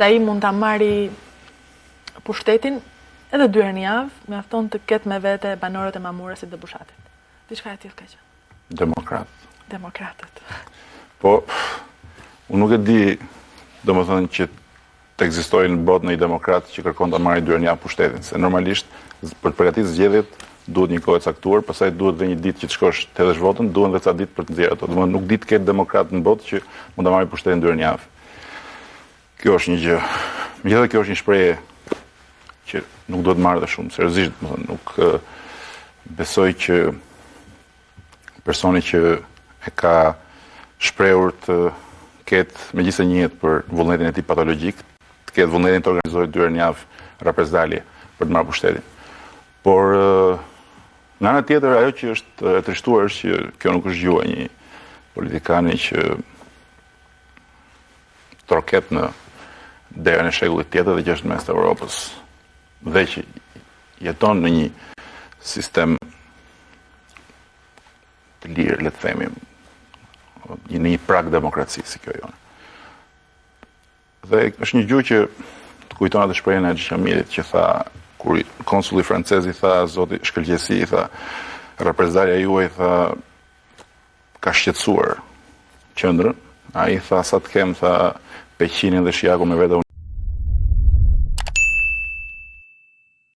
se ai mund ta marri pushtetin edhe 2 herë në javë, mjafton të ketë me vete banorët e Mamurës të Dëbushatit. Diçka e tillë ka qenë. Demokratët. Po, unë nuk e di, domethënë që të ekzistojë në botë në i demokrat që kërkon të marrë 2 herë në javë pushtetin, se normalisht për të përgatitur zgjedhjet duhet një kohë e caktuar, pastaj duhet dhe një ditë që të shkosh të hedhësh votën, duhen dhe ca ditë për të nxjerrë ato. Domethënë nuk di të ketë demokrat në botë që mund ta marrë pushtetin 2 herë në javë. Kjo është një gjë. Megjithatë kjo është një shprehje që nuk duhet marrë dhe shumë seriozisht, domethënë nuk besoj që personi që e ka shprehur të ketë megjithëse njihet për vullnetin e tij patologjik, të ketë vullnetin të organizojë 2 herë në javë reprezdalje për të marrë pushtetin. Por në ana tjetër ajo që është e trishtuar është që kjo nuk është gjua një politikani që troket në derën e shekullit tjetër dhe që është në mes të Europës dhe që jeton në një sistem të lirë, le të themi, në një prag demokraci si kjo jone. Dhe është një gjuhë që të kujton atë shprehjen e Xhamilit që tha kur konsulli francez i tha zoti Shkëlqesi, i tha reprezentarja juaj tha ka shqetësuar qendrën, ai tha sa të kem tha Peqinin dhe Shiaku me vete